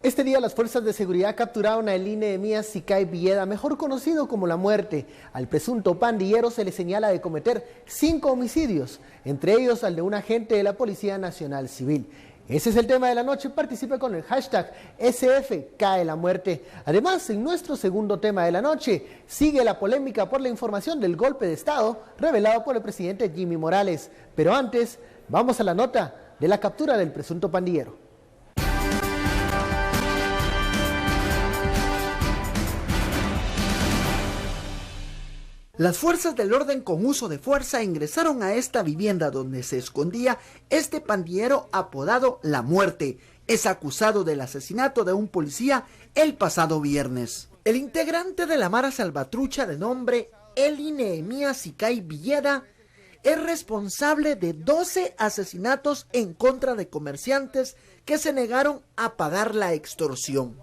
Este día las fuerzas de seguridad capturaron a Elí Nehemías Sicay Villeda, mejor conocido como La Muerte. Al presunto pandillero se le señala de cometer 5 homicidios, entre ellos al de un agente de la Policía Nacional Civil. Ese es el tema de la noche. Participe con el hashtag #SFCaeLaMuerte. Además, en nuestro segundo tema de la noche, sigue la polémica por la información del golpe de Estado revelado por el presidente Jimmy Morales. Pero antes, vamos a la nota de la captura del presunto pandillero. Las fuerzas del orden con uso de fuerza ingresaron a esta vivienda donde se escondía este pandillero apodado La Muerte. Es acusado del asesinato de un policía el pasado viernes. El integrante de la Mara Salvatrucha de nombre Elí Nehemías Sicay Villeda es responsable de 12 asesinatos en contra de comerciantes que se negaron a pagar la extorsión.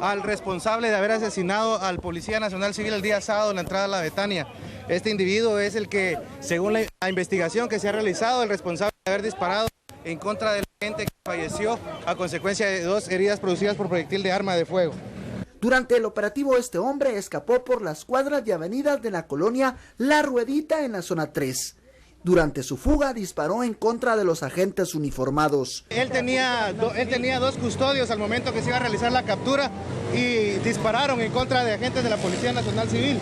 Al responsable de haber asesinado al Policía Nacional Civil el día sábado en la entrada a La Betania. Este individuo es el que, según la investigación que se ha realizado, el responsable de haber disparado en contra de la gente que falleció a consecuencia de 2 heridas producidas por proyectil de arma de fuego. Durante el operativo, este hombre escapó por las cuadras y avenidas de la colonia La Ruedita en la zona 3. Durante su fuga disparó en contra de los agentes uniformados. Él tenía 2 custodios al momento que se iba a realizar la captura y dispararon en contra de agentes de la Policía Nacional Civil.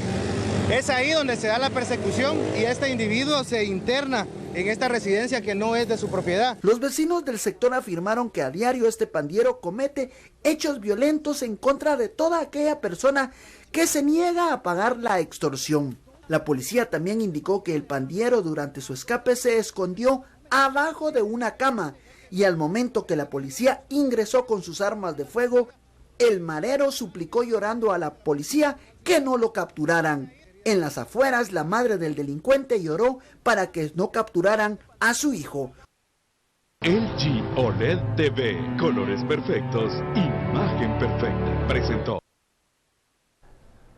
Es ahí donde se da la persecución y este individuo se interna en esta residencia que no es de su propiedad. Los vecinos del sector afirmaron que a diario este pandillero comete hechos violentos en contra de toda aquella persona que se niega a pagar la extorsión. La policía también indicó que el pandillero durante su escape se escondió abajo de una cama y al momento que la policía ingresó con sus armas de fuego, el marero suplicó llorando a la policía que no lo capturaran. En las afueras, la madre del delincuente lloró para que no capturaran a su hijo. LG OLED TV, colores perfectos, imagen perfecta, presentó.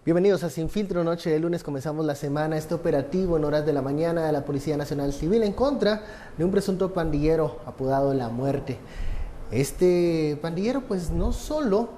Bienvenidos a Sin Filtro, noche de lunes, comenzamos la semana. Este operativo en horas de la mañana de la Policía Nacional Civil en contra de un presunto pandillero apodado La Muerte. Este pandillero pues no solo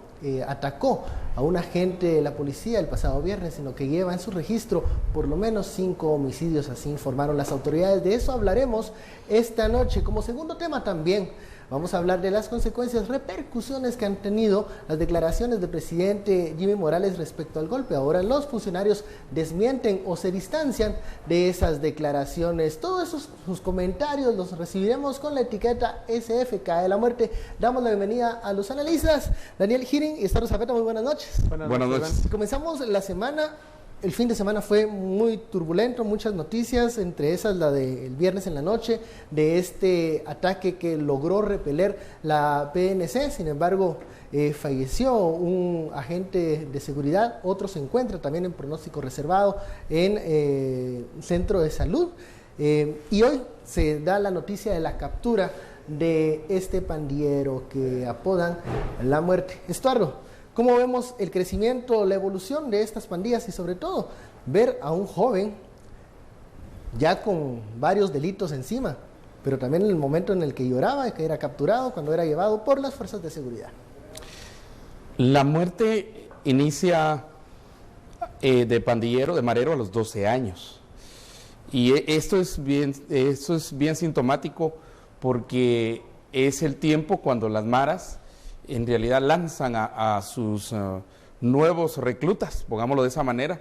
atacó a un agente de la policía el pasado viernes, sino que lleva en su registro por lo menos 5 homicidios, así informaron las autoridades. De eso hablaremos esta noche. Como segundo tema también vamos a hablar de las consecuencias, repercusiones que han tenido las declaraciones del presidente Jimmy Morales respecto al golpe. Ahora los funcionarios desmienten o se distancian de esas declaraciones. Todos esos sus comentarios los recibiremos con la etiqueta SFCaeLaMuerte. Damos la bienvenida a los analistas, Daniel Girin y Estaro Zapeta. Muy buenas noches. Buenas noches. Comenzamos la semana. El fin de semana fue muy turbulento, muchas noticias, entre esas la del viernes en la noche, de este ataque que logró repeler la PNC. Sin embargo, falleció un agente de seguridad, otro se encuentra también en pronóstico reservado en un centro de salud. Y hoy se da la noticia de la captura de este pandillero que apodan La Muerte. Estuardo, ¿cómo vemos el crecimiento, la evolución de estas pandillas y sobre todo ver a un joven ya con varios delitos encima, pero también en el momento en el que lloraba, que era capturado, cuando era llevado por las fuerzas de seguridad? La Muerte inicia de pandillero, de marero a los 12 años. Y esto es bien sintomático porque es el tiempo cuando las maras en realidad lanzan a sus nuevos reclutas, pongámoslo de esa manera,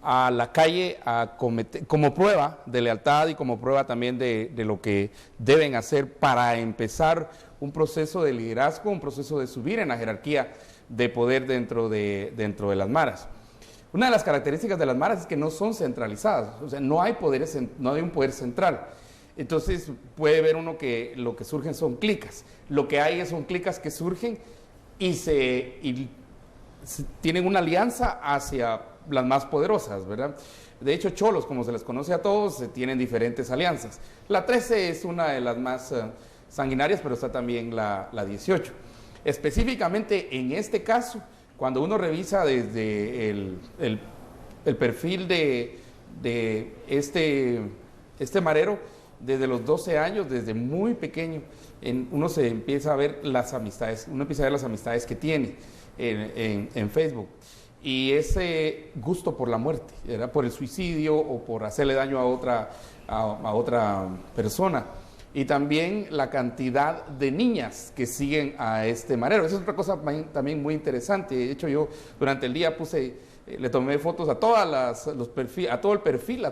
a la calle a cometer, como prueba de lealtad y como prueba también de lo que deben hacer para empezar un proceso de liderazgo, un proceso de subir en la jerarquía de poder dentro de las maras. Una de las características de las maras es que no son centralizadas, o sea, no hay un poder central. Entonces puede ver uno que lo que surgen son clicas. Lo que hay son clicas que surgen y tienen una alianza hacia las más poderosas, ¿verdad? De hecho, cholos, como se les conoce a todos, tienen diferentes alianzas. La 13 es una de las más sanguinarias, pero está también la 18. Específicamente en este caso, cuando uno revisa desde el perfil de este marero, desde los 12 años, desde muy pequeño, uno se empieza a ver las amistades, que tiene en Facebook. Y ese gusto por la muerte, ¿verdad? Por el suicidio o por hacerle daño a otra persona. Y también la cantidad de niñas que siguen a este marero. Esa es otra cosa también muy interesante. De hecho, yo durante el día le tomé fotos a todo el perfil,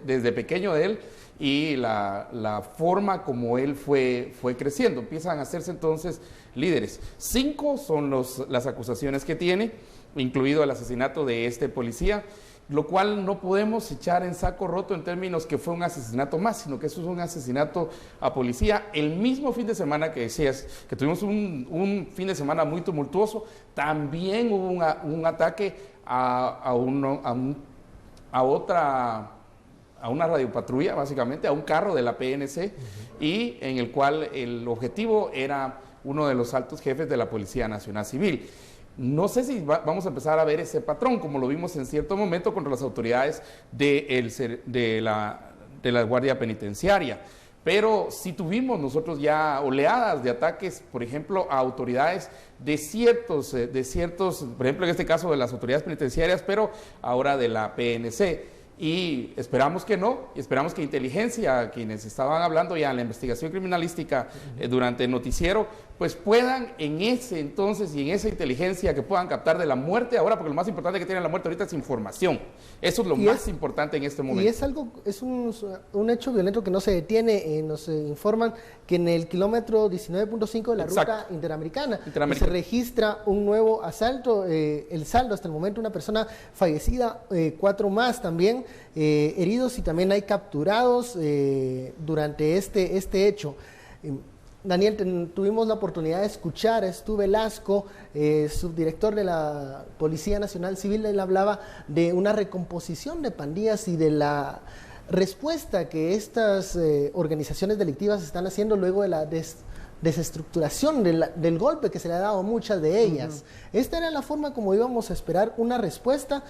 desde pequeño de él, y la forma como él fue creciendo. Empiezan a hacerse entonces líderes. 5 son las acusaciones que tiene, incluido el asesinato de este policía, lo cual no podemos echar en saco roto en términos que fue un asesinato más, sino que eso es un asesinato a policía. El mismo fin de semana que decías, que tuvimos un fin de semana muy tumultuoso, también hubo un ataque a una radiopatrulla, básicamente, a un carro de la PNC, y en el cual el objetivo era uno de los altos jefes de la Policía Nacional Civil. No sé si vamos a empezar a ver ese patrón, como lo vimos en cierto momento contra las autoridades de la Guardia Penitenciaria. Pero sí tuvimos nosotros ya oleadas de ataques, por ejemplo, a autoridades de ciertos, por ejemplo, en este caso de las autoridades penitenciarias, pero ahora de la PNC. Y esperamos que no, y esperamos que inteligencia, quienes estaban hablando ya en la investigación criminalística durante el noticiero, pues puedan en ese entonces y en esa inteligencia que puedan captar de la muerte ahora, porque lo más importante que tiene la muerte ahorita es información. Eso es lo más importante en este momento. Y es un hecho violento que no se detiene. Nos informan que en el kilómetro 19.5 de la ruta interamericana se registra un nuevo asalto. El saldo hasta el momento, una persona fallecida, 4 más también heridos, y también hay capturados durante este hecho. Daniel, tuvimos la oportunidad de escuchar a Stu Velasco, subdirector de la Policía Nacional Civil. Él hablaba de una recomposición de pandillas y de la respuesta que estas organizaciones delictivas están haciendo luego de la desestructuración del golpe que se le ha dado a muchas de ellas. Esta era la forma como íbamos a esperar una respuesta.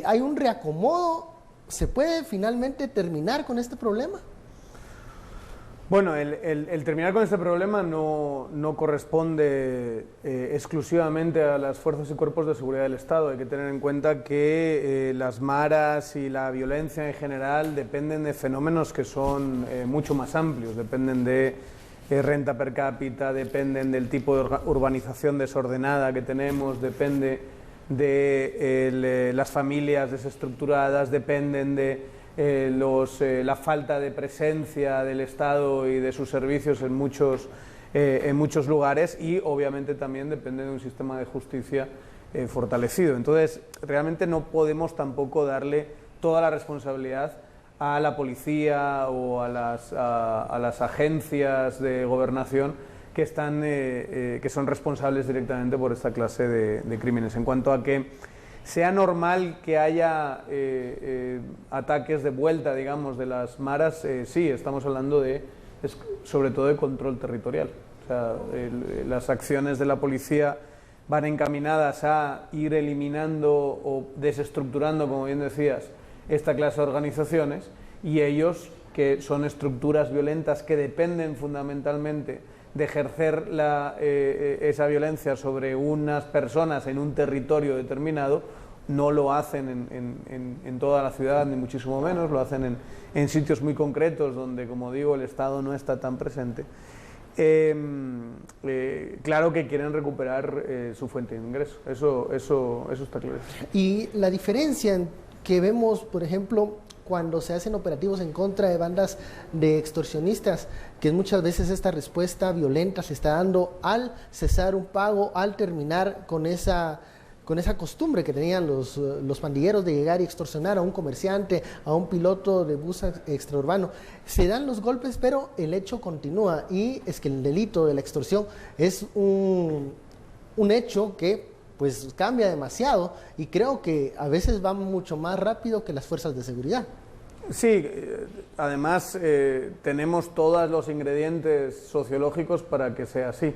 ¿Hay un reacomodo? ¿Se puede finalmente terminar con este problema? Bueno, el terminar con este problema no corresponde exclusivamente a las fuerzas y cuerpos de seguridad del Estado. Hay que tener en cuenta que las maras y la violencia en general dependen de fenómenos que son mucho más amplios. Dependen de renta per cápita, dependen del tipo de urbanización desordenada que tenemos, depende de las familias desestructuradas, dependen de la falta de presencia del Estado y de sus servicios en muchos lugares, y obviamente también depende de un sistema de justicia fortalecido. Entonces, realmente no podemos tampoco darle toda la responsabilidad a la policía o a las agencias de gobernación que son responsables directamente por esta clase de crímenes. En cuanto a que sea normal que haya ataques de vuelta, digamos, de las maras, sí, estamos hablando sobre todo de control territorial. O sea, las acciones de la policía van encaminadas a ir eliminando o desestructurando, como bien decías, esta clase de organizaciones, y ellos, que son estructuras violentas que dependen fundamentalmente de ejercer esa violencia sobre unas personas en un territorio determinado, no lo hacen en toda la ciudad, ni muchísimo menos, lo hacen en sitios muy concretos donde, como digo, el Estado no está tan presente. Claro que quieren recuperar su fuente de ingreso, eso está claro. Y la diferencia que vemos, por ejemplo, cuando se hacen operativos en contra de bandas de extorsionistas, que muchas veces esta respuesta violenta se está dando al cesar un pago, al terminar con esa costumbre que tenían los pandilleros de llegar y extorsionar a un comerciante, a un piloto de bus extraurbano. Se dan los golpes, pero el hecho continúa, y es que el delito de la extorsión es un hecho que pues cambia demasiado, y creo que a veces va mucho más rápido que las fuerzas de seguridad. Sí, además tenemos todos los ingredientes sociológicos para que sea así.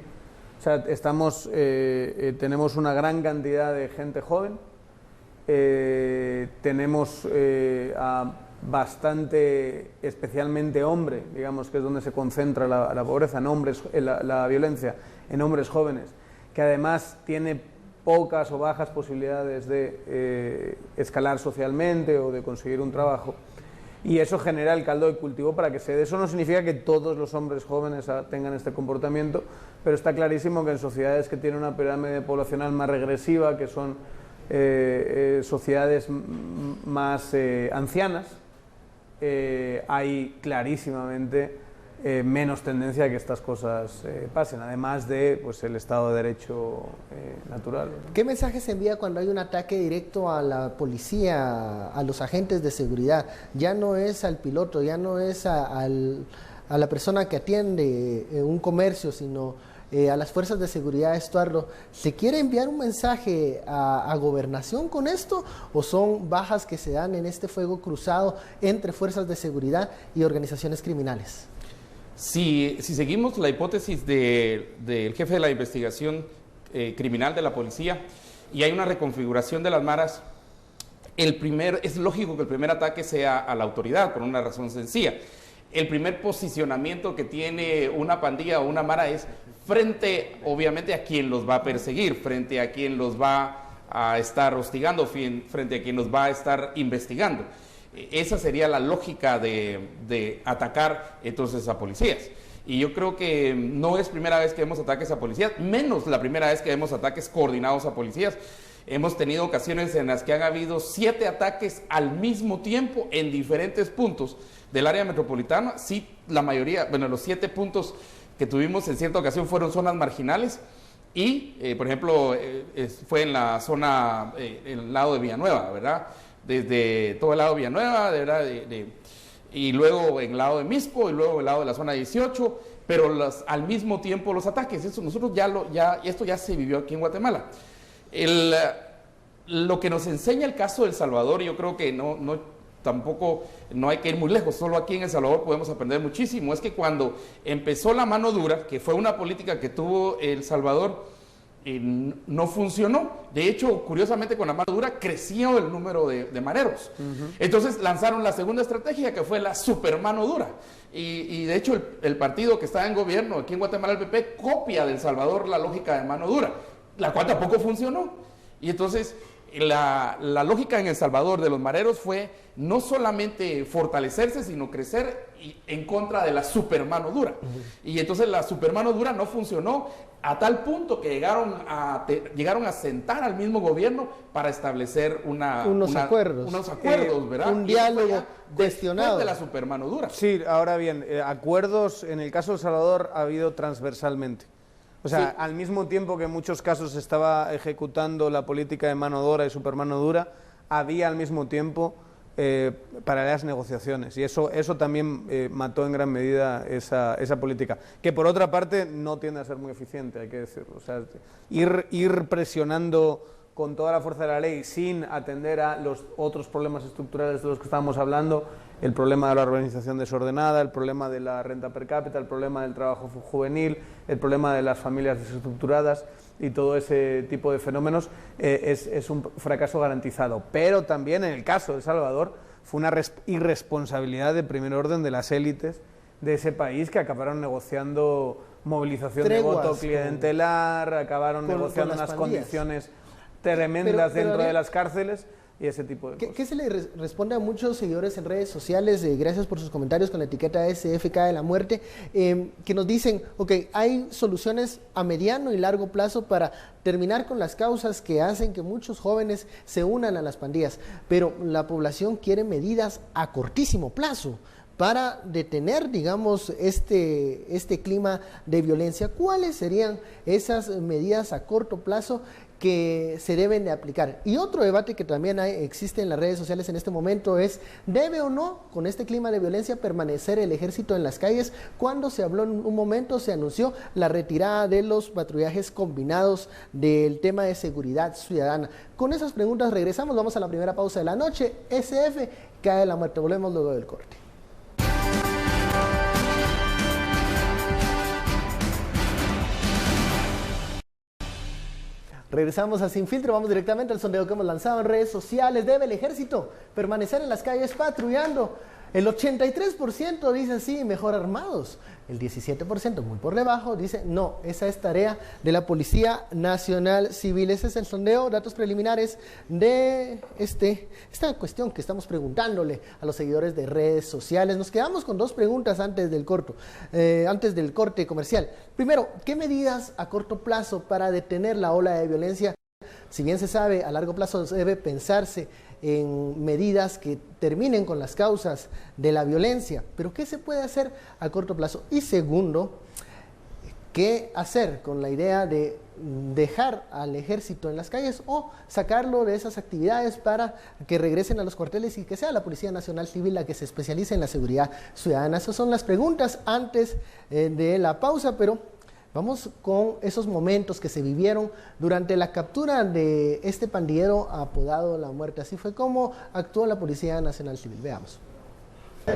O sea, tenemos una gran cantidad de gente joven, tenemos a bastante, especialmente hombre, digamos que es donde se concentra la pobreza, en hombres, la violencia en hombres jóvenes, que además tiene pocas o bajas posibilidades de escalar socialmente o de conseguir un trabajo. Y eso genera el caldo de cultivo para que se dé. Eso no significa que todos los hombres jóvenes tengan este comportamiento, pero está clarísimo que en sociedades que tienen una pirámide poblacional más regresiva, que son sociedades más ancianas, hay clarísimamente menos tendencia a que estas cosas pasen, además de pues, el Estado de Derecho natural. ¿Qué mensaje se envía cuando hay un ataque directo a la policía, a los agentes de seguridad? Ya no es al piloto, ya no es a la persona que atiende un comercio, sino a las fuerzas de seguridad, Estuardo. ¿Se quiere enviar un mensaje a Gobernación con esto o son bajas que se dan en este fuego cruzado entre fuerzas de seguridad y organizaciones criminales? Si seguimos la hipótesis del jefe de la investigación criminal de la policía y hay una reconfiguración de las maras, es lógico que el primer ataque sea a la autoridad por una razón sencilla. El primer posicionamiento que tiene una pandilla o una mara es frente, obviamente, a quien los va a perseguir, frente a quien los va a estar hostigando, frente a quien los va a estar investigando. Esa sería la lógica de atacar entonces a policías. Y yo creo que no es primera vez que vemos ataques a policías, menos la primera vez que vemos ataques coordinados a policías. Hemos tenido ocasiones en las que han habido 7 ataques al mismo tiempo en diferentes puntos del área metropolitana. Sí, la mayoría, bueno, los 7 puntos que tuvimos en cierta ocasión fueron zonas marginales y, por ejemplo, fue en la zona, en el lado de Villanueva, ¿verdad? Desde todo el lado de Villanueva, ¿verdad? Y luego en el lado de Misco y luego en el lado de la zona 18, pero al mismo tiempo los ataques. Eso nosotros esto ya se vivió aquí en Guatemala. Lo que nos enseña el caso de El Salvador, yo creo que tampoco hay que ir muy lejos, solo aquí en El Salvador podemos aprender muchísimo, es que cuando empezó la mano dura, que fue una política que tuvo El Salvador, no funcionó. De hecho, curiosamente, con la mano dura creció el número de mareros. Entonces lanzaron la segunda estrategia, que fue la super mano dura. Y de hecho, el partido que está en gobierno aquí en Guatemala, el PP, copia de El Salvador la lógica de mano dura, la cual tampoco funcionó. Y entonces la lógica en El Salvador de los mareros fue no solamente fortalecerse, sino crecer en contra de la supermano dura. Y entonces la supermano dura no funcionó a tal punto que llegaron a sentar al mismo gobierno para establecer unos acuerdos, ¿verdad? Un diálogo cuestionado de la supermano dura. Sí, ahora bien, acuerdos en el caso de El Salvador ha habido transversalmente. O sea, sí, al mismo tiempo que en muchos casos se estaba ejecutando la política de mano dura y supermano dura, había al mismo tiempo paralelas negociaciones. Y eso también mató en gran medida esa política, que por otra parte no tiende a ser muy eficiente, hay que decirlo. O sea, ir presionando con toda la fuerza de la ley sin atender a los otros problemas estructurales de los que estábamos hablando, el problema de la urbanización desordenada, el problema de la renta per cápita, el problema del trabajo juvenil, el problema de las familias desestructuradas y todo ese tipo de fenómenos, es un fracaso garantizado. Pero también en el caso de El Salvador fue una irresponsabilidad de primer orden de las élites de ese país, que acabaron negociando movilización de voto clientelar, acabaron negociando unas condiciones tremendas dentro de las cárceles y ese tipo de cosas. ¿Qué se le responde a muchos seguidores en redes sociales? Gracias por sus comentarios con la etiqueta SFK de la muerte, que nos dicen, ok, hay soluciones a mediano y largo plazo para terminar con las causas que hacen que muchos jóvenes se unan a las pandillas, pero la población quiere medidas a cortísimo plazo para detener, digamos, este clima de violencia. ¿Cuáles serían esas medidas a corto plazo que se deben de aplicar? Y otro debate que también existe en las redes sociales en este momento es, ¿debe o no, con este clima de violencia, permanecer el ejército en las calles? Cuando se habló en un momento, se anunció la retirada de los patrullajes combinados del tema de seguridad ciudadana. Con esas preguntas regresamos, vamos a la primera pausa de la noche. SF cae la muerte, volvemos luego del corte. Regresamos a Sin Filtro, vamos directamente al sondeo que hemos lanzado en redes sociales. ¿Debe el ejército permanecer en las calles patrullando? El 83% dice sí, mejor armados. El 17%, muy por debajo, dice no, esa es tarea de la Policía Nacional Civil. Ese es el sondeo, datos preliminares de esta cuestión que estamos preguntándole a los seguidores de redes sociales. Nos quedamos con dos preguntas antes del corte comercial. Primero, ¿qué medidas a corto plazo para detener la ola de violencia? Si bien se sabe, a largo plazo debe pensarse en medidas que terminen con las causas de la violencia, pero ¿qué se puede hacer a corto plazo? Y segundo, ¿qué hacer con la idea de dejar al ejército en las calles o sacarlo de esas actividades para que regresen a los cuarteles y que sea la Policía Nacional Civil la que se especialice en la seguridad ciudadana? Esas son las preguntas antes de la pausa, pero vamos con esos momentos que se vivieron durante la captura de este pandillero apodado La Muerte. Así fue como actuó la Policía Nacional Civil. Veamos. Al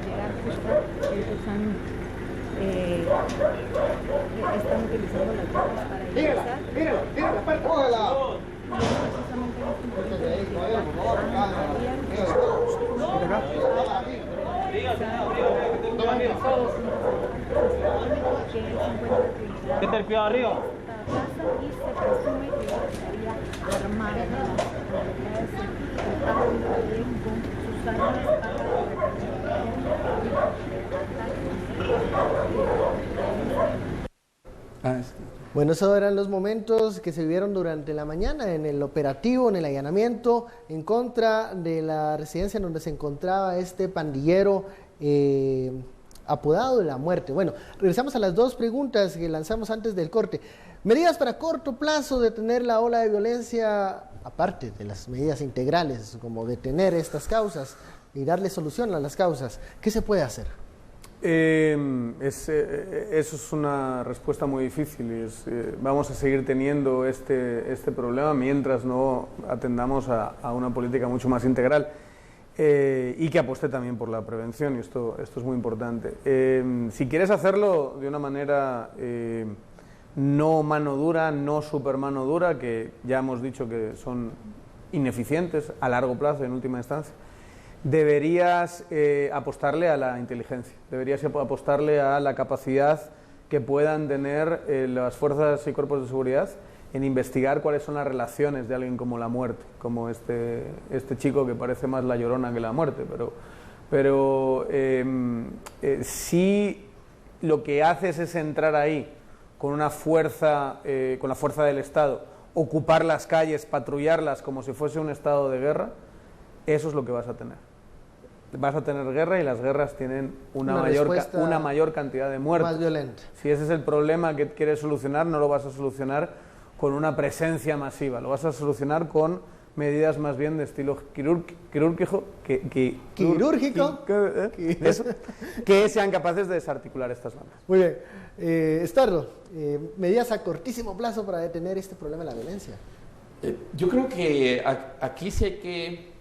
llegar están utilizando las llaves para ingresar. Mírala, la puerta, cógela. ¿Qué te cuidado arriba? Y se presume que estaría armada con sus armas Bueno, esos eran los momentos que se vivieron durante la mañana en el operativo, en el allanamiento en contra de la residencia en donde se encontraba este pandillero apodado La Muerte. Bueno, regresamos a las dos preguntas que lanzamos antes del corte. Medidas para corto plazo, detener la ola de violencia, aparte de las medidas integrales, como detener estas causas y darle solución a las causas. ¿Qué se puede hacer? Eso es una respuesta muy difícil y vamos a seguir teniendo este problema mientras no atendamos a una política mucho más integral y que apueste también por la prevención, y esto es muy importante. Si quieres hacerlo de una manera no mano dura, no super mano dura, que ya hemos dicho que son ineficientes a largo plazo en última instancia, deberías apostarle a la inteligencia, deberías apostarle a la capacidad que puedan tener las fuerzas y cuerpos de seguridad en investigar cuáles son las relaciones de alguien como La Muerte, como este chico que parece más La Llorona que La Muerte, pero si lo que haces es entrar ahí con una fuerza, con la fuerza del Estado, ocupar las calles, patrullarlas como si fuese un estado de guerra, eso es lo que vas a tener. Vas a tener guerra y las guerras tienen una mayor cantidad de muertos. Más violenta. Si ese es el problema que quieres solucionar, no lo vas a solucionar con una presencia masiva, lo vas a solucionar con medidas más bien de estilo quirúrgico, que sean capaces de desarticular estas bandas. Muy bien. Estardo, medidas a cortísimo plazo para detener este problema de la violencia. Yo creo que aquí sí hay que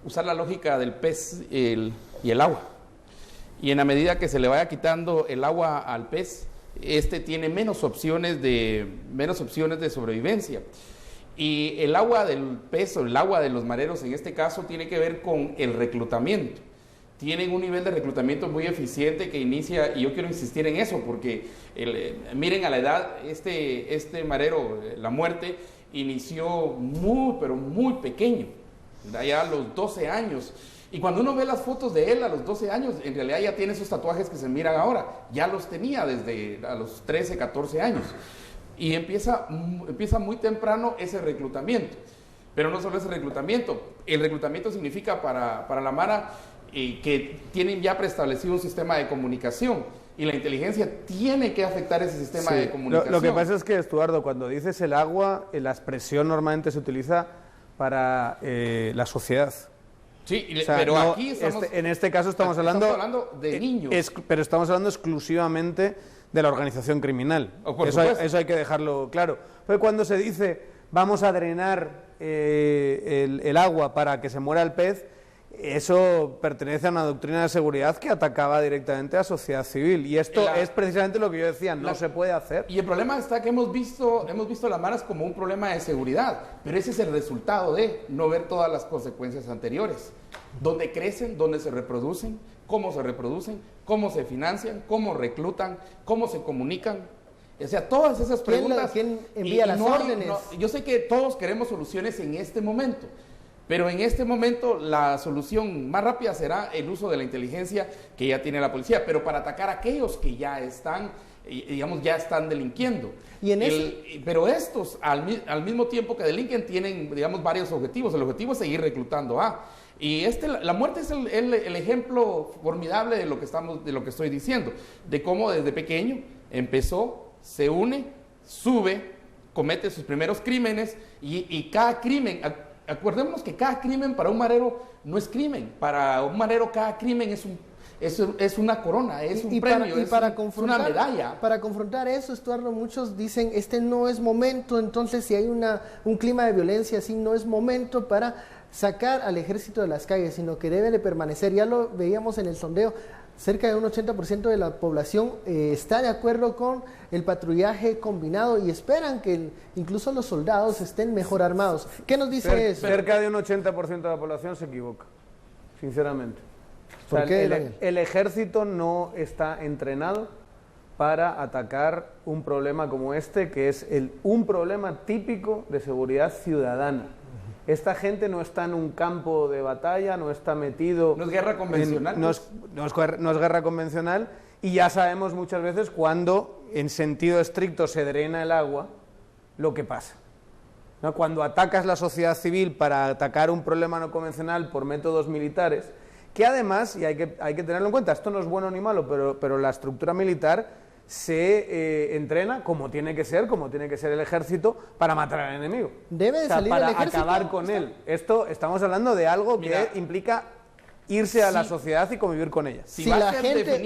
usar la lógica del pez y el agua. Y en la medida que se le vaya quitando el agua al pez, tiene menos opciones de sobrevivencia. Y el agua del pez o el agua de los mareros en este caso tiene que ver con el reclutamiento. Tienen un nivel de reclutamiento muy eficiente que inicia, y yo quiero insistir en eso porque miren a la edad, este marero, La Muerte, inició pero muy pequeño, ya a los 12 años. Y cuando uno ve las fotos de él a los 12 años, en realidad ya tiene esos tatuajes que se miran ahora, ya los tenía desde a los 13, 14 años. Y empieza muy temprano ese reclutamiento. Pero no solo ese reclutamiento, el reclutamiento significa para la Mara que tienen ya preestablecido un sistema de comunicación. Y la inteligencia tiene que afectar ese sistema de comunicación. Lo que pasa es que, Estuardo, cuando dices el agua, la expresión normalmente se utiliza para la sociedad. Sí, o sea, pero no, aquí estamos... en este caso estamos hablando de niños. pero estamos hablando exclusivamente de la organización criminal. Eso hay que dejarlo claro. Pero cuando se dice vamos a drenar el agua para que se muera el pez, eso pertenece a una doctrina de seguridad que atacaba directamente a la sociedad civil. Y esto es precisamente lo que yo decía, no se puede hacer. Y el problema está que hemos visto las maras como un problema de seguridad, pero ese es el resultado de no ver todas las consecuencias anteriores. Dónde crecen, dónde se reproducen, cómo se financian, cómo reclutan, cómo se comunican. O sea, todas esas preguntas. ¿Quién envía las órdenes? Yo sé que todos queremos soluciones en este momento, pero en este momento la solución más rápida será el uso de la inteligencia que ya tiene la policía, pero para atacar a aquellos que ya están, digamos, ya están delinquiendo. Pero estos, al mismo tiempo que delinquen, tienen, digamos, varios objetivos. El objetivo es seguir reclutando y la muerte es el ejemplo formidable de lo que estoy diciendo, de cómo desde pequeño empezó, se une, sube, comete sus primeros crímenes y cada crimen, acordémonos que cada crimen para un marero no es crimen, para un marero cada crimen es una corona, es un premio, es una medalla. Para confrontar eso, Estuardo, muchos dicen, no es momento, entonces si hay un clima de violencia así, no es momento para sacar al ejército de las calles, sino que debe de permanecer. Ya lo veíamos en el sondeo, cerca de un 80% de la población está de acuerdo con el patrullaje combinado y esperan que incluso los soldados estén mejor armados. ¿Qué nos dice eso? Cerca de un 80% de la población se equivoca, sinceramente. ¿Por qué, el ejército no está entrenado para atacar un problema como este, que es un problema típico de seguridad ciudadana. Esta gente no está en un campo de batalla, no está metido... No es guerra convencional. No es guerra convencional, y ya sabemos muchas veces cuando en sentido estricto se drena el agua, lo que pasa, ¿no? Cuando atacas la sociedad civil para atacar un problema no convencional por métodos militares, que además, y hay que tenerlo en cuenta, esto no es bueno ni malo, pero la estructura militar se entrena como tiene que ser el ejército, para matar al enemigo. Debe de salir para el ejército, acabar con él. Estamos hablando de algo que implica irse a la sociedad y convivir con ella. Si la gente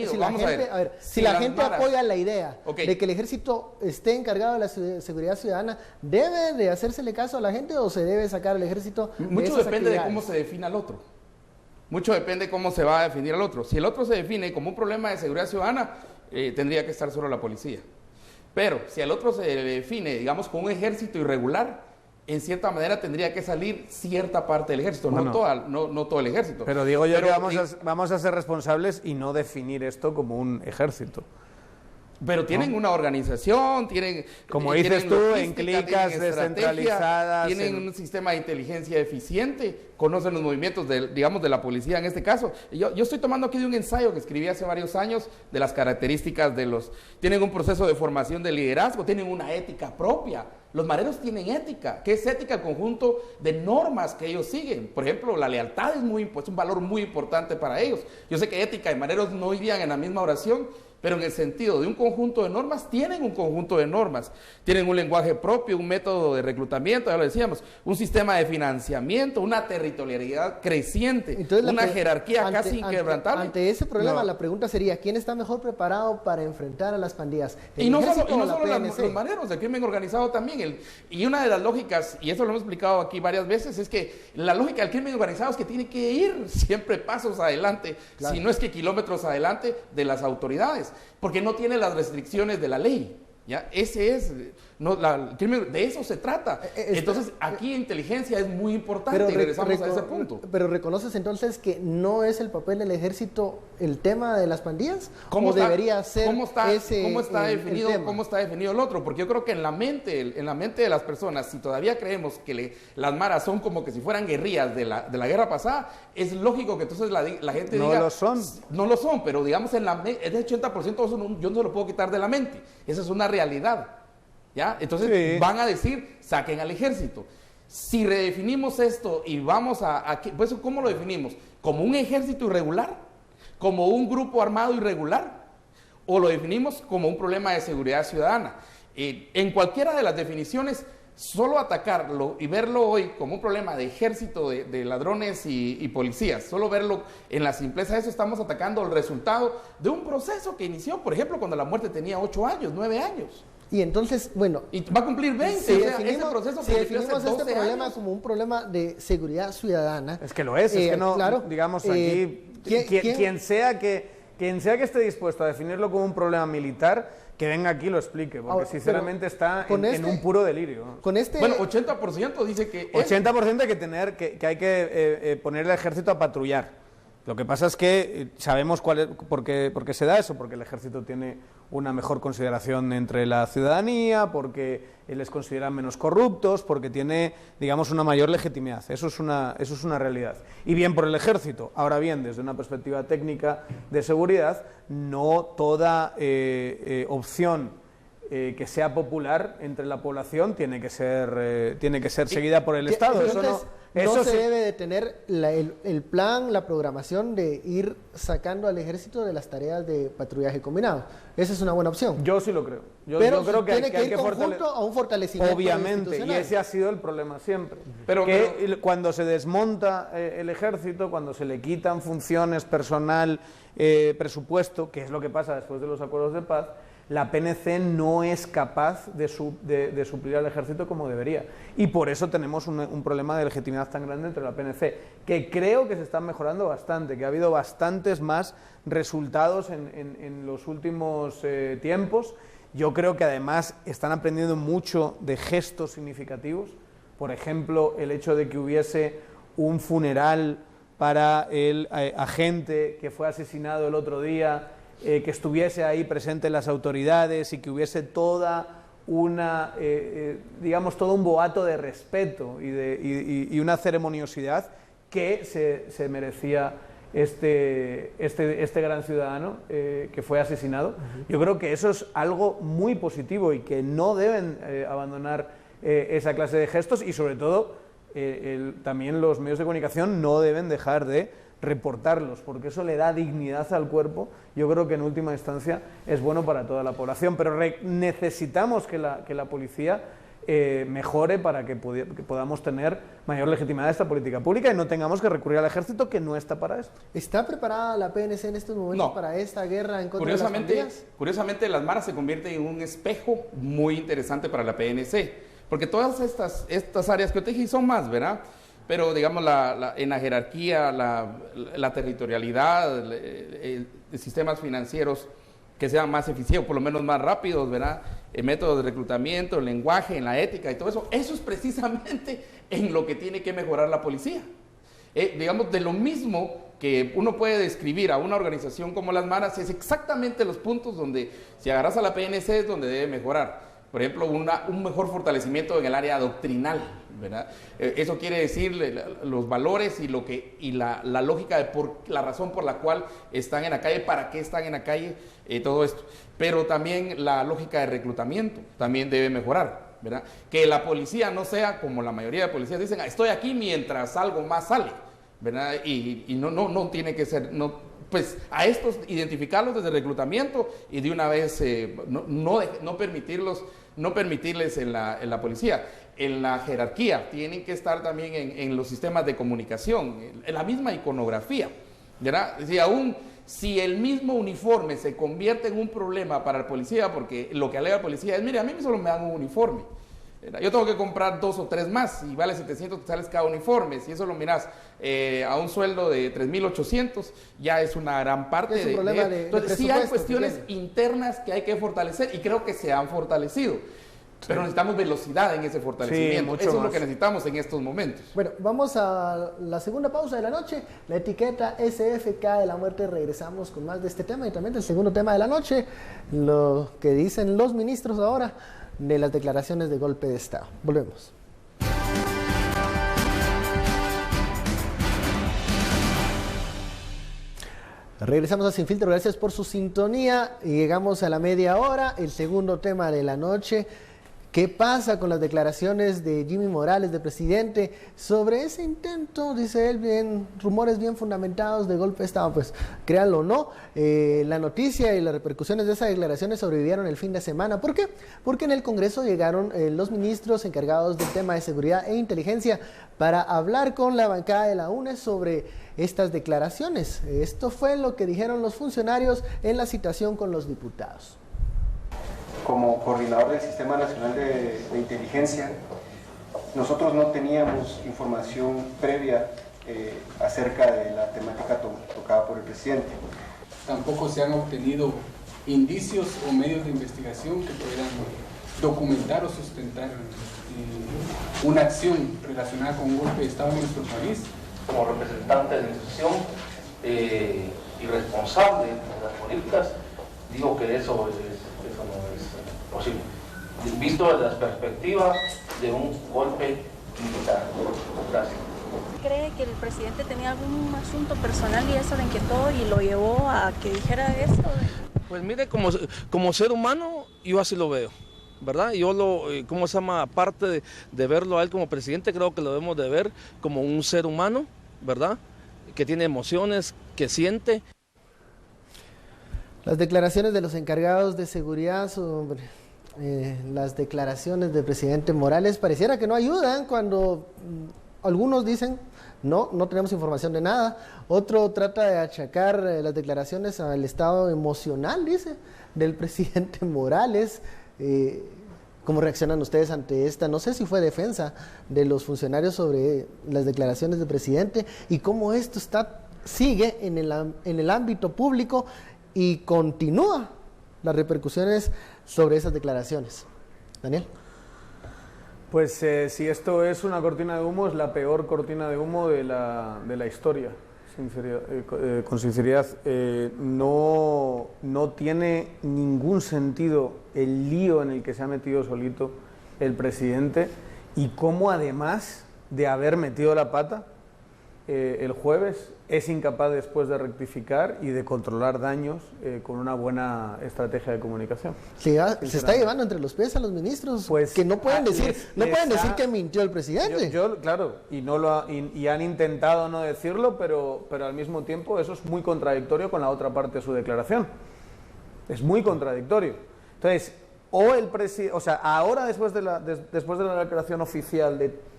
apoya la idea de que el ejército esté encargado de la seguridad ciudadana, ¿debe de hacérsele caso a la gente o se debe sacar al ejército de Mucho esas depende actividades? de cómo se defina al otro. Mucho depende de cómo se va a definir al otro. Si el otro se define como un problema de seguridad ciudadana, tendría que estar solo la policía. Pero si al otro se define, digamos, con un ejército irregular, en cierta manera tendría que salir cierta parte del ejército, no todo el ejército. Pero digo yo que vamos a ser responsables y no definir esto como un ejército. Pero tienen una organización, tienen... Como dices tú, en clicas descentralizadas... Tienen un sistema de inteligencia eficiente, conocen los movimientos de la policía en este caso. Yo estoy tomando aquí de un ensayo que escribí hace varios años de las características de los... Tienen un proceso de formación de liderazgo, tienen una ética propia. Los mareros tienen ética. ¿Qué es ética? El conjunto de normas que ellos siguen. Por ejemplo, la lealtad es un valor muy importante para ellos. Yo sé que ética y mareros no irían en la misma oración, pero en el sentido de un conjunto de normas, tienen un conjunto de normas, tienen un lenguaje propio, un método de reclutamiento, ya lo decíamos, un sistema de financiamiento, una territorialidad creciente, entonces, una jerarquía casi inquebrantable. Ante ese problema, la pregunta sería, ¿quién está mejor preparado para enfrentar a las pandillas? Y no solo los mareros, el crimen organizado también. Y una de las lógicas, y eso lo hemos explicado aquí varias veces, es que la lógica del crimen organizado es que tiene que ir siempre pasos adelante, si no es que kilómetros adelante de las autoridades, porque no tiene las restricciones de la ley. ¿Ya? Ese es, el crimen, de eso se trata. Entonces, aquí inteligencia es muy importante, y regresamos a ese punto. Pero ¿reconoces entonces que no es el papel del ejército el tema de las pandillas? ¿Cómo debería ser ¿Cómo está definido el otro? Porque yo creo que en la mente de las personas, si todavía creemos que las maras son como que si fueran guerrillas de la guerra pasada, es lógico que entonces la gente diga... No lo son, pero digamos, ese 80% eso yo no se lo puedo quitar de la mente. Esa es una realidad. ¿Ya? Entonces van a decir, saquen al ejército. Si redefinimos esto y vamos pues, ¿cómo lo definimos? ¿Como un ejército irregular? ¿Como un grupo armado irregular? ¿O lo definimos como un problema de seguridad ciudadana? En cualquiera de las definiciones, solo atacarlo y verlo hoy como un problema de ejército de ladrones y policías, solo verlo en la simpleza de eso, estamos atacando el resultado de un proceso que inició, por ejemplo, cuando la muerte tenía 8 años, 9 años. Y entonces, bueno... Y va a cumplir 20, si o sea, definimos, ese proceso si definimos este problema años. como un problema de seguridad ciudadana... Es que lo es que no, claro, digamos, aquí, quien sea que esté dispuesto a definirlo como un problema militar, que venga aquí y lo explique, porque ahora, sinceramente está en un puro delirio. Con este... Bueno, 80% dice que... 80% que hay que poner el ejército a patrullar. Lo que pasa es que sabemos por qué se da eso, porque el ejército tiene una mejor consideración entre la ciudadanía, porque les consideran menos corruptos, porque tiene, digamos, una mayor legitimidad. Eso es una realidad. Y bien por el ejército. Ahora bien, desde una perspectiva técnica de seguridad, no toda opción que sea popular entre la población tiene que ser seguida por el Estado. No se debe de tener el plan, la programación de ir sacando al ejército de las tareas de patrullaje combinado. Esa es una buena opción. Yo sí lo creo. Yo creo que tiene que ir conjunto a un fortalecimiento obviamente, y ese ha sido el problema siempre. Pero cuando se desmonta el ejército, cuando se le quitan funciones, personal, presupuesto, que es lo que pasa después de los acuerdos de paz, la PNC no es capaz de suplir al ejército como debería. Y por eso tenemos un problema de legitimidad tan grande entre la PNC, que creo que se está mejorando bastante, que ha habido bastantes más resultados en los últimos tiempos. Yo creo que además están aprendiendo mucho de gestos significativos. Por ejemplo, el hecho de que hubiese un funeral para el agente que fue asesinado el otro día, que estuviese ahí presente las autoridades y que hubiese toda una, digamos, todo un boato de respeto y una ceremoniosidad que se merecía este gran ciudadano que fue asesinado. Yo creo que eso es algo muy positivo y que no deben abandonar esa clase de gestos y sobre todo también los medios de comunicación no deben dejar de reportarlos, porque eso le da dignidad al cuerpo. Yo creo que en última instancia es bueno para toda la población, pero necesitamos que la policía mejore para que podamos tener mayor legitimidad de esta política pública y no tengamos que recurrir al ejército, que no está para esto. ¿Está preparada la PNC en estos momentos para esta guerra en contra de las pandillas? Curiosamente, las maras se convierten en un espejo muy interesante para la PNC, porque todas estas áreas que yo te dije son más, ¿verdad? Pero digamos en la jerarquía, la territorialidad, de sistemas financieros que sean más eficientes, por lo menos más rápidos, ¿verdad? Métodos de reclutamiento, el lenguaje, en la ética y todo eso, eso es precisamente en lo que tiene que mejorar la policía. Digamos, de lo mismo que uno puede describir a una organización como las maras, es exactamente los puntos donde, si agarras a la PNC, es donde debe mejorar. Por ejemplo, un mejor fortalecimiento en el área doctrinal, ¿verdad? Eso quiere decir los valores y la lógica de la razón por la cual están en la calle, para qué están en la calle, todo esto. Pero también la lógica de reclutamiento también debe mejorar, ¿verdad? Que la policía no sea como la mayoría de policías dicen, estoy aquí mientras algo más sale, ¿verdad? Y no tiene que ser... Pues a estos identificarlos desde el reclutamiento y de una vez no permitirles en la policía. En la jerarquía tienen que estar también en los sistemas de comunicación, en la misma iconografía, ¿verdad? Si el mismo uniforme se convierte en un problema para el policía, porque lo que alega el policía es, mire, a mí solo me dan un uniforme. Yo tengo que comprar 2 o 3 más y vale 700 quetzales cada uniforme. Si eso lo miras a un sueldo de 3.800, ya es una gran parte es un problema de entonces, sí hay cuestiones internas que hay que fortalecer y creo que se han fortalecido. Pero necesitamos velocidad en ese fortalecimiento. Sí, eso es lo que necesitamos en estos momentos. Bueno, vamos a la segunda pausa de la noche. La etiqueta SFK de la muerte. Regresamos con más de este tema y también del segundo tema de la noche. Lo que dicen los ministros ahora de las declaraciones de golpe de Estado. Volvemos. Regresamos a Sin Filtro, gracias por su sintonía y llegamos a la media hora, el segundo tema de la noche. ¿Qué pasa con las declaraciones de Jimmy Morales, de presidente, sobre ese intento, dice él, rumores bien fundamentados de golpe de Estado? Pues créanlo o no, la noticia y las repercusiones de esas declaraciones sobrevivieron el fin de semana. ¿Por qué? Porque en el Congreso llegaron los ministros encargados del tema de seguridad e inteligencia para hablar con la bancada de la UNES sobre estas declaraciones. Esto fue lo que dijeron los funcionarios en la citación con los diputados. Como coordinador del Sistema Nacional de Inteligencia, nosotros no teníamos información previa acerca de la temática tocada por el presidente. Tampoco se han obtenido indicios o medios de investigación que puedan documentar o sustentar una acción relacionada con un golpe de Estado en nuestro país. Como representante de la institución y responsable de las políticas, digo que eso no es posible, visto desde la perspectiva de un golpe militar. Gracias. ¿Cree que el presidente tenía algún asunto personal y eso le inquietó y lo llevó a que dijera eso? Pues mire, como ser humano, yo así lo veo, ¿verdad? Yo aparte de verlo a él como presidente, creo que lo debemos de ver como un ser humano, ¿verdad? Que tiene emociones, que siente. Las declaraciones de los encargados de seguridad sobre las declaraciones del presidente Morales pareciera que no ayudan cuando algunos dicen no tenemos información de nada, otro trata de achacar las declaraciones al estado emocional, dice, del presidente Morales. ¿Cómo reaccionan ustedes ante esta? No sé si fue defensa de los funcionarios sobre las declaraciones del presidente y cómo esto sigue en el ámbito público y continúa las repercusiones sobre esas declaraciones. Daniel. Pues si esto es una cortina de humo, es la peor cortina de humo de la historia. Con sinceridad, no tiene ningún sentido el lío en el que se ha metido solito el presidente y cómo, además de haber metido la pata el jueves, es incapaz después de rectificar y de controlar daños con una buena estrategia de comunicación. Se está llevando entre los pies a los ministros, pues, que no pueden decir que mintió el presidente. Claro, y han intentado no decirlo, pero al mismo tiempo eso es muy contradictorio con la otra parte de su declaración. Es muy contradictorio. Entonces, ahora después de la declaración oficial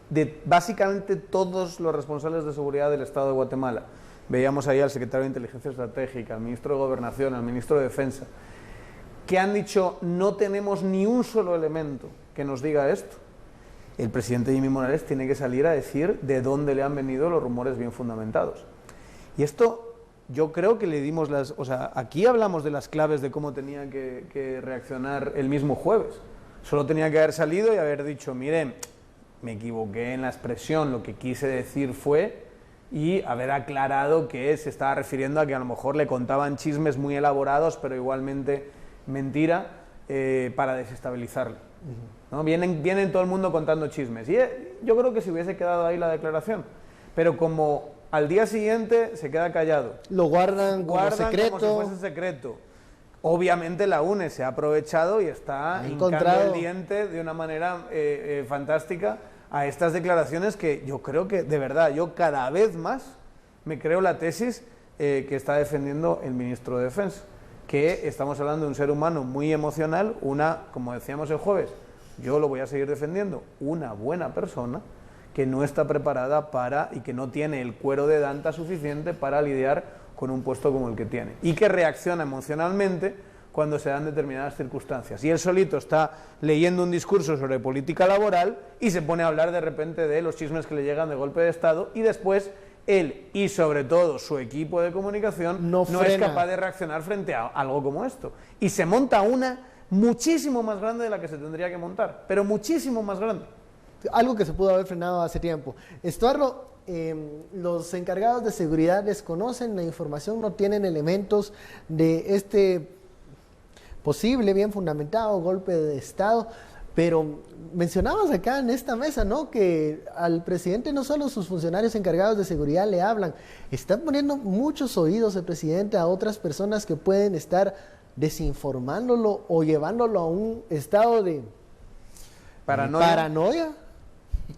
de básicamente todos los responsables de seguridad del Estado de Guatemala, veíamos ahí al secretario de Inteligencia Estratégica, al ministro de Gobernación, al ministro de Defensa, que han dicho no tenemos ni un solo elemento que nos diga esto. El presidente Jimmy Morales tiene que salir a decir de dónde le han venido los rumores bien fundamentados. Y esto yo creo que le dimos aquí hablamos de las claves de cómo tenía que reaccionar el mismo jueves. Solo tenía que haber salido y haber dicho, miren, me equivoqué en la expresión, lo que quise decir fue, y haber aclarado que se estaba refiriendo a que a lo mejor le contaban chismes muy elaborados, pero igualmente mentira, para desestabilizarlo. ¿No? Vienen todo el mundo contando chismes. Y yo creo que si hubiese quedado ahí la declaración, pero como al día siguiente se queda callado. Lo guardan como secreto. Como si fuese secreto. Obviamente la UNE se ha aprovechado y está hincando el diente de una manera fantástica a estas declaraciones que yo creo que, de verdad, yo cada vez más me creo la tesis que está defendiendo el ministro de Defensa, que estamos hablando de un ser humano muy emocional, como decíamos el jueves, yo lo voy a seguir defendiendo, una buena persona que no está preparada y que no tiene el cuero de danta suficiente para lidiar con un puesto como el que tiene y que reacciona emocionalmente cuando se dan determinadas circunstancias. Y él solito está leyendo un discurso sobre política laboral y se pone a hablar de repente de los chismes que le llegan de golpe de Estado y después él y sobre todo su equipo de comunicación no es capaz de reaccionar frente a algo como esto. Y se monta una muchísimo más grande de la que se tendría que montar, pero muchísimo más grande. Algo que se pudo haber frenado hace tiempo. Estuardo, los encargados de seguridad desconocen la información, no tienen elementos de este posible, bien fundamentado golpe de Estado, pero mencionabas acá en esta mesa, ¿no?, que al presidente no solo sus funcionarios encargados de seguridad le hablan, están poniendo muchos oídos el presidente a otras personas que pueden estar desinformándolo o llevándolo a un estado de ¿Paranoia?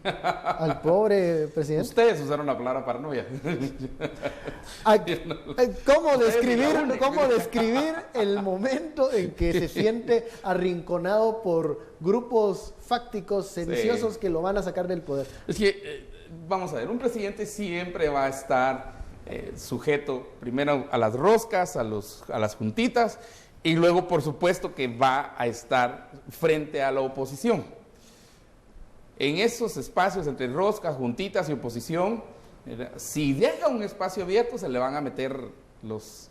Al pobre presidente. Ustedes usaron la palabra paranoia. ¿Cómo describir el momento en que se siente arrinconado por grupos fácticos, sediciosos, que lo van a sacar del poder? Es que, vamos a ver, un presidente siempre va a estar sujeto primero a las roscas, a las juntitas, y luego, por supuesto, que va a estar frente a la oposición. En esos espacios entre roscas, juntitas y oposición, si deja un espacio abierto, se le van a meter los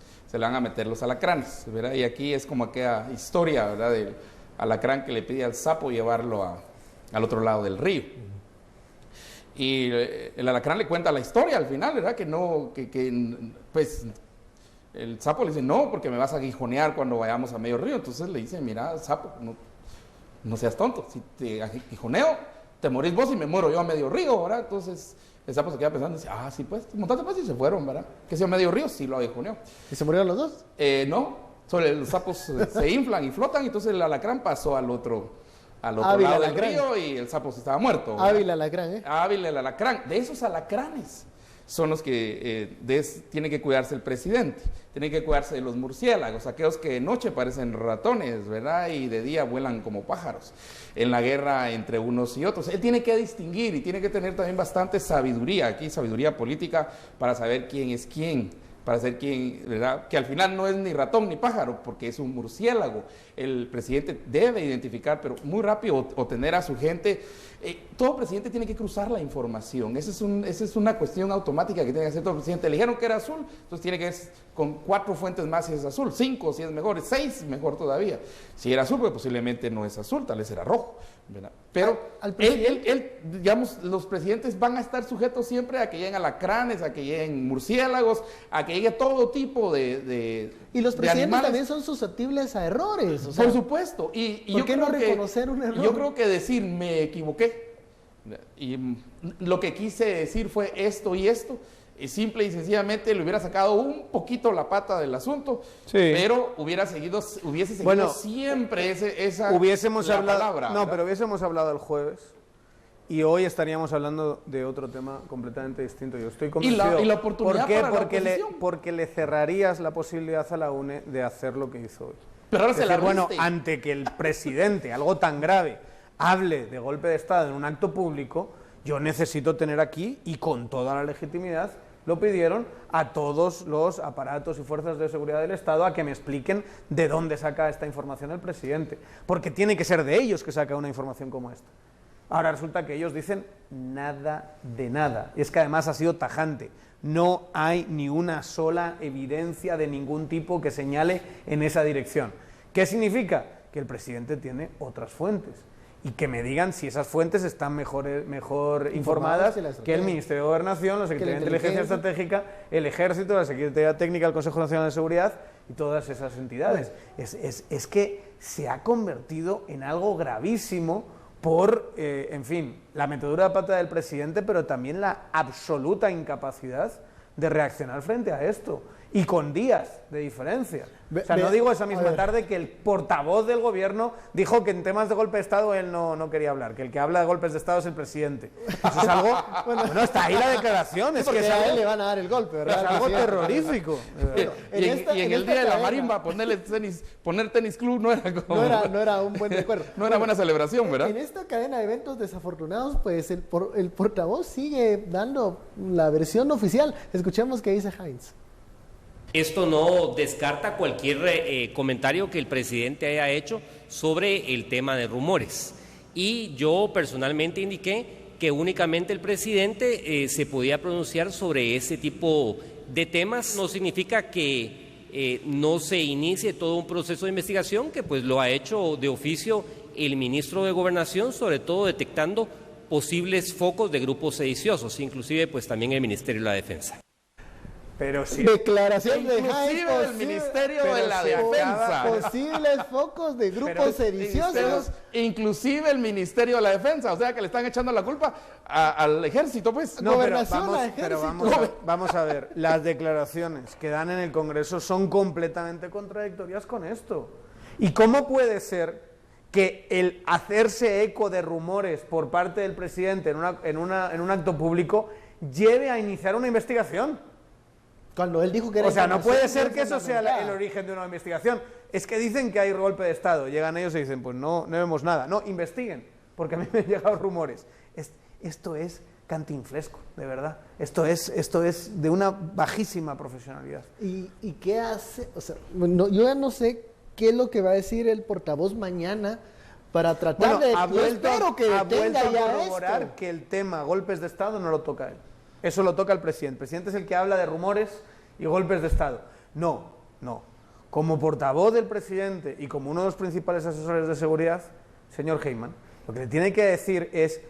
alacranes, ¿verdad? Y aquí es como aquella historia, ¿verdad?, del alacrán que le pide al sapo llevarlo al otro lado del río. Y el alacrán le cuenta la historia al final, ¿verdad? Pues el sapo le dice, no, porque me vas a aguijonear cuando vayamos a medio río. Entonces le dice, mira, sapo, no seas tonto, si te aguijoneo, te morís vos y me muero yo a medio río, ¿verdad? Entonces el sapo se queda pensando y dice, sí, pues, montate pues, y se fueron, ¿verdad? Que si a medio río, sí lo aguijoneó. ¿Y se murieron los dos? No, los sapos se inflan y flotan, entonces el alacrán pasó al otro lado del río y el sapo estaba muerto, ¿verdad? Hábil alacrán, Hábil el alacrán. De esos alacranes son los que tiene que cuidarse el presidente. Tiene que cuidarse de los murciélagos, aquellos que de noche parecen ratones, ¿verdad? Y de día vuelan como pájaros. En la guerra entre unos y otros. Él tiene que distinguir y tiene que tener también bastante sabiduría, aquí sabiduría política, para saber quién es quién, para saber quién, ¿verdad? Que al final no es ni ratón ni pájaro, porque es un murciélago. El presidente debe identificar, pero muy rápido, o tener a su gente. Todo presidente tiene que cruzar la información. Esa es una cuestión automática que tiene que hacer todo presidente. Le dijeron que era azul, entonces tiene que ver con 4 fuentes más si es azul, 5 si es mejor, 6 mejor todavía. Si era azul, pues posiblemente no es azul, tal vez era rojo, ¿verdad? Pero digamos, los presidentes van a estar sujetos siempre a que lleguen alacranes, a que lleguen murciélagos, a que llegue todo tipo de y los presidentes animales. También son susceptibles a errores. Por supuesto. Y ¿por qué no reconocer un error? Yo creo que decir me equivoqué, y lo que quise decir fue esto y esto, y simple y sencillamente le hubiera sacado un poquito la pata del asunto, pero hubiese seguido siempre esa palabra. No, pero hubiésemos hablado el jueves y hoy estaríamos hablando de otro tema completamente distinto. Yo estoy convencido. ¿Y la oportunidad para la oposición? Porque le cerrarías la posibilidad a la UNE de hacer lo que hizo hoy. Pero ahora bueno, ante que el presidente, algo tan grave, hable de golpe de Estado en un acto público, yo necesito tener aquí, y con toda la legitimidad, lo pidieron a todos los aparatos y fuerzas de seguridad del Estado a que me expliquen de dónde saca esta información el presidente, porque tiene que ser de ellos que saca una información como esta. Ahora resulta que ellos dicen nada de nada, y es que además ha sido tajante. No hay ni una sola evidencia de ningún tipo que señale en esa dirección. ¿Qué significa? Que el presidente tiene otras fuentes. Y que me digan si esas fuentes están mejor informadas que el Ministerio de Gobernación, la Secretaría de Inteligencia Estratégica, el Ejército, la Secretaría Técnica, el Consejo Nacional de Seguridad y todas esas entidades. Es que se ha convertido en algo gravísimo por, en fin, la metedura de pata del presidente, pero también la absoluta incapacidad de reaccionar frente a esto. Y con días de diferencia. O sea, no digo esa misma tarde que el portavoz del gobierno dijo que en temas de golpe de Estado él no quería hablar, que el que habla de golpes de Estado es el presidente. Eso es algo... bueno, está ahí la declaración. Es que a él le van a dar el golpe, ¿verdad? Es algo terrorífico. Y en el día de la marimba poner tenis club no era como... No era un buen recuerdo. No era buena celebración, ¿verdad? En esta cadena de eventos desafortunados, pues el portavoz sigue dando la versión oficial. Escuchemos qué dice Heinz. Esto no descarta cualquier comentario que el presidente haya hecho sobre el tema de rumores. Y yo personalmente indiqué que únicamente el presidente se podía pronunciar sobre ese tipo de temas. No significa que no se inicie todo un proceso de investigación, que pues lo ha hecho de oficio el ministro de Gobernación, sobre todo detectando posibles focos de grupos sediciosos, inclusive pues también el Ministerio de la Defensa. Pero sí. Declaración de inclusive del Ministerio de la Defensa. Posibles focos de grupos sediciosos. Inclusive el Ministerio de la Defensa, o sea que le están echando la culpa al ejército, pues. No, pero vamos a ver, las declaraciones que dan en el Congreso son completamente contradictorias con esto. ¿Y cómo puede ser que el hacerse eco de rumores por parte del presidente en un acto público lleve a iniciar una investigación. Cuando él dijo que era... O sea, no puede ser que eso sea el origen de una investigación. Es que dicen que hay golpe de Estado. Llegan ellos y dicen, pues no vemos nada. No, investiguen, porque a mí me han llegado rumores. Esto es cantinflesco, de verdad. Esto es de una bajísima profesionalidad. ¿Y qué hace? O sea, yo ya no sé qué es lo que va a decir el portavoz mañana para tratar de... ha vuelto a corroborar esto. que el tema golpes de Estado no lo toca él. Eso lo toca el presidente. El presidente es el que habla de rumores y golpes de Estado. No. Como portavoz del presidente y como uno de los principales asesores de seguridad, señor Heyman, lo que le tiene que decir es: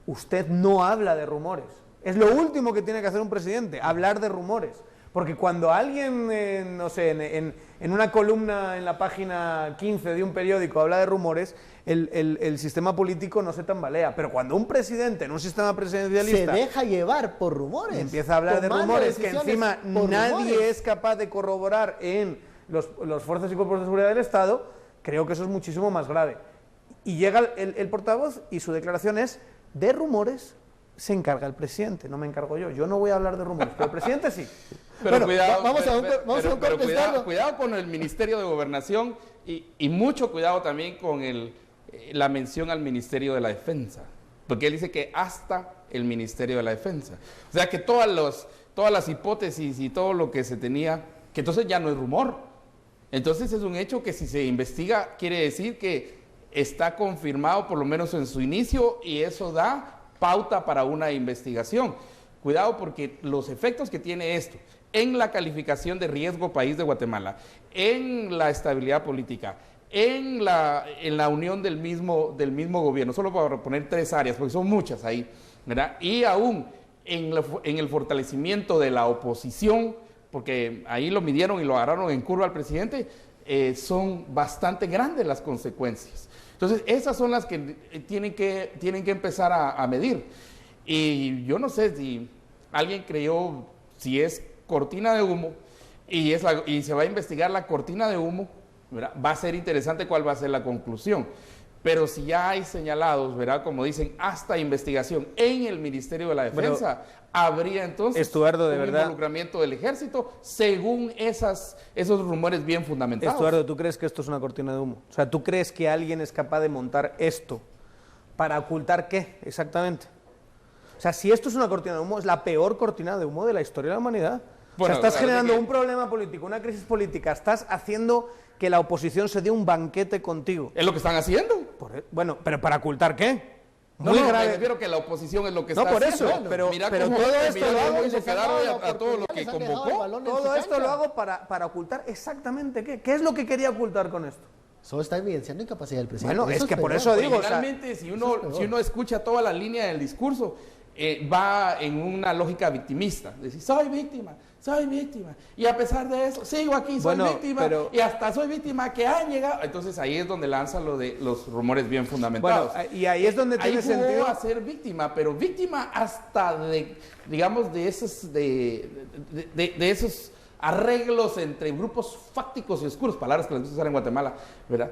usted no habla de rumores. Es lo último que tiene que hacer un presidente, hablar de rumores. Porque cuando alguien, no sé, en una columna en la página 15 de un periódico habla de rumores, el sistema político no se tambalea. Pero cuando un presidente en un sistema presidencialista se deja llevar por rumores, y empieza a hablar de rumores que encima nadie rumores es capaz de corroborar en los fuerzas y cuerpos de seguridad del Estado, creo que eso es muchísimo más grave. Y llega el portavoz y su declaración es: de rumores se encarga el presidente, no me encargo yo. Yo no voy a hablar de rumores, pero el presidente sí. Pero bueno, cuidado, vamos a un corte. Cuidado con el Ministerio de Gobernación y mucho cuidado también con la mención al Ministerio de la Defensa, porque él dice que hasta el Ministerio de la Defensa. O sea que todas las hipótesis y todo lo que se tenía, que entonces ya no es rumor. Entonces es un hecho que si se investiga quiere decir que está confirmado por lo menos en su inicio y eso da pauta para una investigación. Cuidado porque los efectos que tiene esto en la calificación de riesgo país de Guatemala, en la estabilidad política, en la unión del mismo gobierno, solo para poner 3 áreas, porque son muchas ahí, ¿verdad? Y aún en el fortalecimiento de la oposición, porque ahí lo midieron y lo agarraron en curva al presidente, son bastante grandes las consecuencias. Entonces, esas son las que tienen que empezar a medir. Y yo no sé si alguien creyó si es cortina de humo y se va a investigar la cortina de humo, ¿verdad? Va a ser interesante cuál va a ser la conclusión. Pero si ya hay señalados, ¿verdad? Como dicen, hasta investigación en el Ministerio de la Defensa, habría entonces Estuardo, de verdad, involucramiento del Ejército según esos rumores bien fundamentados. Estuardo, ¿tú crees que esto es una cortina de humo? O sea, ¿tú crees que alguien es capaz de montar esto para ocultar qué exactamente? O sea, si esto es una cortina de humo, es la peor cortina de humo de la historia de la humanidad. Bueno, o sea, estás generando un problema político, una crisis política, estás haciendo que la oposición se dé un banquete contigo. Es lo que están haciendo. Bueno, pero ¿para ocultar qué? Muy grave. Me refiero que la oposición es lo que está haciendo. No, por eso, pero todo esto lo hago hizo quedar hoy a todo lo que convocó. Todo esto lo hago para ocultar exactamente qué. ¿Qué es lo que quería ocultar con esto? Solo está evidenciando incapacidad del presidente. Bueno, es que por eso digo... Realmente, si uno escucha toda la línea del discurso, va en una lógica victimista. Decir, soy víctima. Y a pesar de eso, sigo aquí, soy víctima. Y hasta soy víctima que han llegado. Entonces ahí es donde lanza lo de los rumores bien fundamentados. Bueno, y ahí es donde tiene sentido a ser víctima, pero víctima hasta de esos arreglos entre grupos fácticos y oscuros, palabras que les gusta usar en Guatemala, ¿verdad?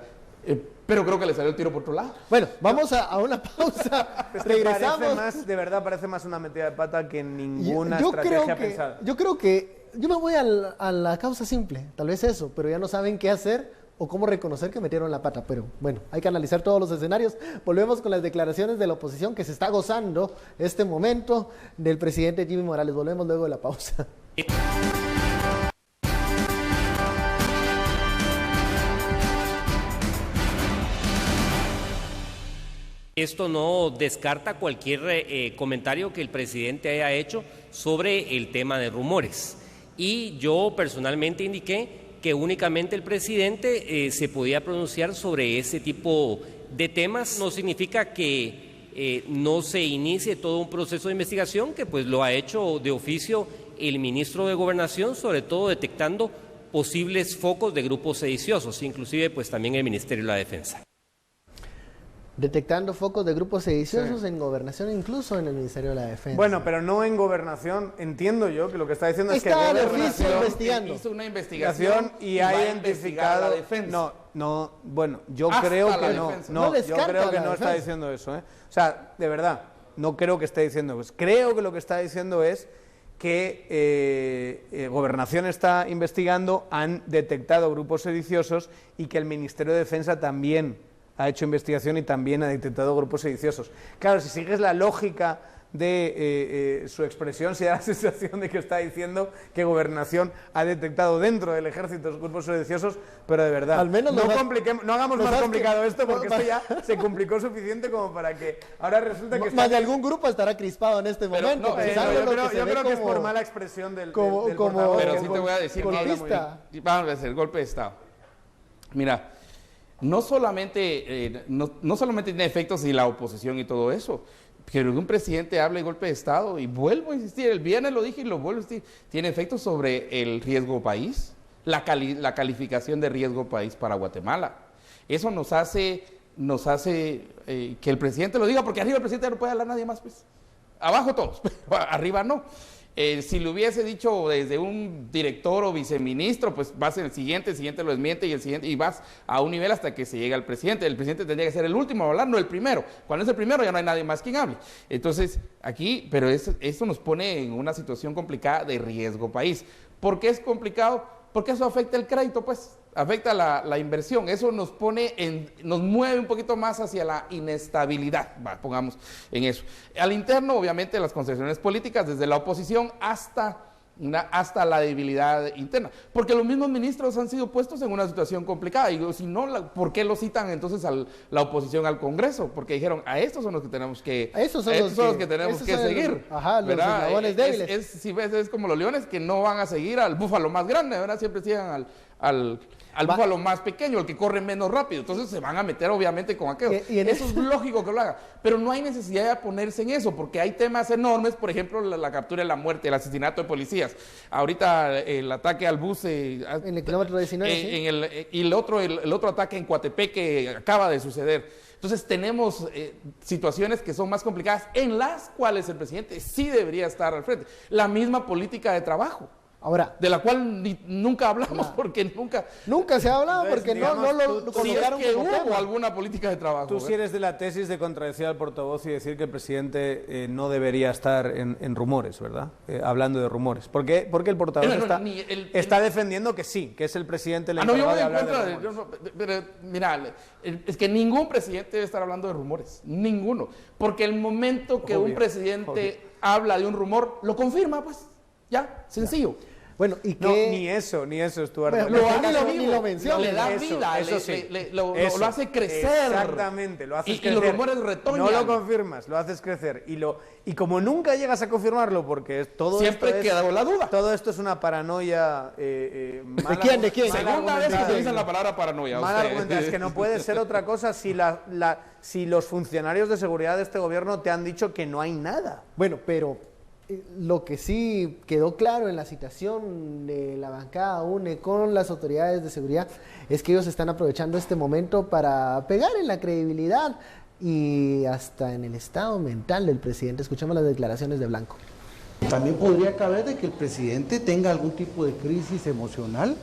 Pero creo que le salió el tiro por otro lado. Bueno, vamos a una pausa. Regresamos. De verdad parece más una metida de pata que ninguna estrategia pensada. Yo creo que yo me voy a la causa simple, tal vez eso, pero ya no saben qué hacer o cómo reconocer que metieron la pata. Pero bueno, hay que analizar todos los escenarios. Volvemos con las declaraciones de la oposición que se está gozando este momento del presidente Jimmy Morales. Volvemos luego de la pausa. Esto no descarta cualquier comentario que el presidente haya hecho sobre el tema de rumores. Y yo personalmente indiqué que únicamente el presidente se podía pronunciar sobre ese tipo de temas. No significa que no se inicie todo un proceso de investigación, que pues lo ha hecho de oficio el ministro de Gobernación, sobre todo detectando posibles focos de grupos sediciosos, inclusive pues también el Ministerio de la Defensa. detectando focos de grupos sediciosos en Gobernación, incluso en el Ministerio de la Defensa. Bueno, pero no en Gobernación. Entiendo yo que lo que está diciendo es que Estaba de oficio investigando. Hizo una investigación y ha identificado... la defensa. No, bueno, yo Hasta creo la que defensa. no, No yo creo que no está diciendo eso, ¿eh? O sea, de verdad, no creo que esté diciendo eso. Creo que lo que está diciendo es que Gobernación está investigando, han detectado grupos sediciosos y que el Ministerio de Defensa también ha hecho investigación y también ha detectado grupos sediciosos. Claro, si sigues la lógica de su expresión, se da la sensación de que está diciendo que Gobernación ha detectado dentro del ejército grupos sediciosos, pero de verdad, al menos no hagamos más complicado esto, porque esto ya se complicó suficiente como para que ahora resulta que... Más de algún grupo estará crispado en este momento. Yo creo que es por mala expresión del portavoz. Pero sí te voy a decir que vamos a hacer golpe de Estado. Mira, no solamente tiene efectos y la oposición y todo eso, pero un presidente habla de golpe de Estado, y vuelvo a insistir, el viernes lo dije y lo vuelvo a insistir, tiene efectos sobre el riesgo país, la calificación de riesgo país para Guatemala. Eso nos hace que el presidente lo diga, porque arriba el presidente no puede hablar nadie más, pues. Abajo todos, pero arriba no. Si lo hubiese dicho desde un director o viceministro, pues vas en el siguiente lo desmiente y el siguiente, y vas a un nivel hasta que se llega al presidente. El presidente tendría que ser el último a hablar, no el primero. Cuando es el primero ya no hay nadie más quien hable. Entonces, aquí, pero esto nos pone en una situación complicada de riesgo país. ¿Por qué es complicado? Porque eso afecta el crédito, pues, afecta la inversión. Eso nos mueve un poquito más hacia la inestabilidad, pongamos en eso. Al interno, obviamente, las concesiones políticas, desde la oposición hasta la debilidad interna. Porque los mismos ministros han sido puestos en una situación complicada. Y si no, ¿por qué lo citan entonces a la oposición al Congreso? Porque dijeron, a estos son los que tenemos que, seguir. Ajá, los eslabones débiles. Si ves, es como los leones que no van a seguir al búfalo más grande, ¿verdad? Siempre sigan al búfalo más pequeño, el que corre menos rápido. Entonces se van a meter obviamente con aquello. Eso es lógico que lo haga. Pero no hay necesidad de ponerse en eso, porque hay temas enormes, por ejemplo, la captura de la muerte, el asesinato de policías. Ahorita el ataque al bus en el kilómetro 19. Y el otro ataque en Coatepec que acaba de suceder. Entonces tenemos situaciones que son más complicadas, en las cuales el presidente sí debería estar al frente. La misma política de trabajo. Ahora, de la cual nunca hablamos, porque nunca se ha hablado, porque no lo colocaron como hubo alguna política de trabajo. Tú sí eres de la tesis de contradecir al portavoz y decir que el presidente no debería estar en rumores, ¿verdad? Hablando de rumores. ¿Por qué? Porque el portavoz está defendiendo que sí, que es el presidente el encargado de hablar de rumores. Pero mira, es que ningún presidente debe estar hablando de rumores, ninguno. Porque el momento que un presidente habla de un rumor, lo confirma, pues. Ya, sencillo. Bueno, y no, ni eso, Estuardo. Ni lo menciona. Le da vida, eso sí. lo hace crecer. Exactamente, lo haces crecer. Y los rumores retoñan. No lo confirmas, lo haces crecer. Y como nunca llegas a confirmarlo, porque siempre queda la duda. Todo esto es una paranoia mala. ¿De quién? Segunda vez que utilizan la palabra paranoia. Es que no puede ser otra cosa si los funcionarios de seguridad de este gobierno te han dicho que no hay nada. Bueno, pero lo que sí quedó claro en la citación de la bancada UNE con las autoridades de seguridad es que ellos están aprovechando este momento para pegar en la credibilidad y hasta en el estado mental del presidente. Escuchamos las declaraciones de Blanco. También podría caber de que el presidente tenga algún tipo de crisis emocional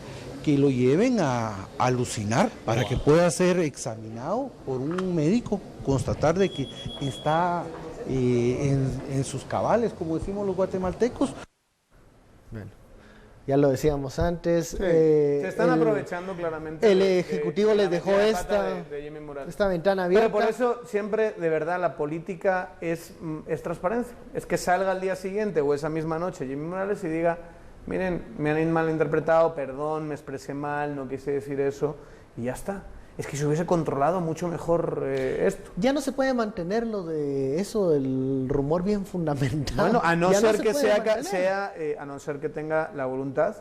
que lo lleven a alucinar para que pueda ser examinado por un médico, constatar de que está en sus cabales, como decimos los guatemaltecos. Bueno, ya lo decíamos antes. Sí, se están aprovechando claramente. El Ejecutivo les dejó esta ventana abierta. Pero por eso siempre, de verdad, la política es transparencia. Es que salga al día siguiente o esa misma noche Jimmy Morales y diga, miren, me han malinterpretado, perdón, me expresé mal, no quise decir eso, y ya está. Es que se hubiese controlado mucho mejor esto. Ya no se puede mantener lo de eso, del rumor bien fundamentado. Bueno, a no ser que a no ser que tenga la voluntad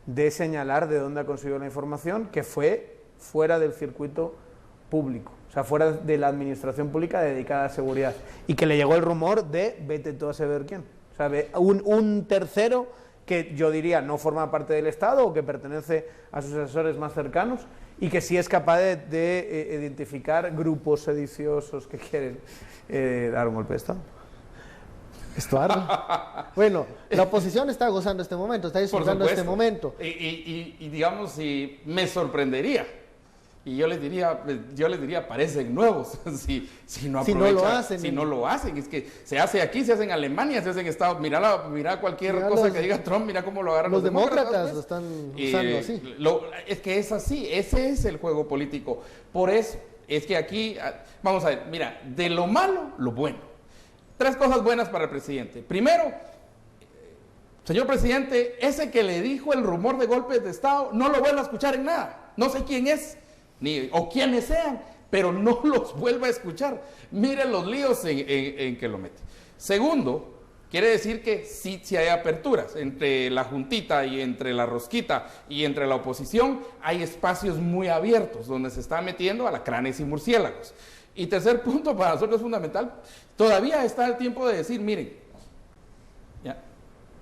de señalar de dónde ha conseguido la información, que fue fuera del circuito público, o sea, fuera de la administración pública dedicada a seguridad, y que le llegó el rumor de vete tú a saber quién. O sea, un tercero que yo diría no forma parte del Estado o que pertenece a sus asesores más cercanos, y que sí es capaz de identificar grupos sediciosos que quieren dar un golpe de Estado. Estuardo. Bueno, la oposición está gozando este momento, está disfrutando este momento. Y digamos, si me sorprendería, y yo les diría, parecen nuevos, si no aprovechan, si no lo hacen. Es que se hace aquí, se hace en Alemania, se hace en Estados Unidos. Mira cualquier cosa que diga Trump, mira cómo lo agarran los demócratas. Lo están usando así. Es que es así, ese es el juego político. Por eso, es que aquí, vamos a ver, mira, de lo malo, lo bueno. 3 cosas buenas para el presidente. Primero, señor presidente, ese que le dijo el rumor de golpes de Estado, no lo vuelva a escuchar en nada. No sé quién es, o quiénes sean, pero no los vuelva a escuchar. Miren los líos en que lo mete. Segundo, quiere decir que sí hay aperturas entre la juntita y entre la rosquita y entre la oposición. Hay espacios muy abiertos donde se está metiendo alacranes y murciélagos. Y tercer punto, para nosotros es fundamental, todavía está el tiempo de decir, miren, ¿ya?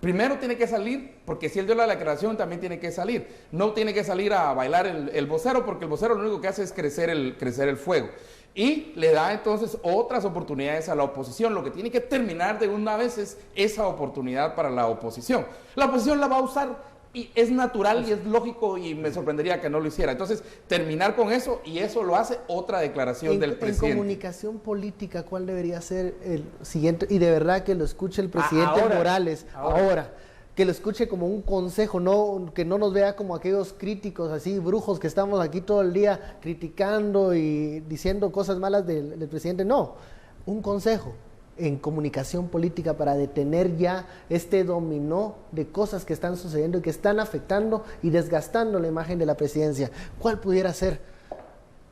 Primero tiene que salir, porque si él dio la declaración también tiene que salir. No tiene que salir a bailar el vocero, porque el vocero lo único que hace es crecer el fuego. Y le da entonces otras oportunidades a la oposición. Lo que tiene que terminar de una vez es esa oportunidad para la oposición. La oposición la va a usar y es natural y es lógico y me sorprendería que no lo hiciera. Entonces, terminar con eso, y eso lo hace otra declaración del presidente. En comunicación política, ¿cuál debería ser el siguiente? Y de verdad que lo escuche el presidente Morales ahora, que lo escuche como un consejo, que no nos vea como aquellos críticos así, brujos, que estamos aquí todo el día criticando y diciendo cosas malas del presidente. No, un consejo en comunicación política para detener ya este dominó de cosas que están sucediendo y que están afectando y desgastando la imagen de la presidencia. ¿Cuál pudiera ser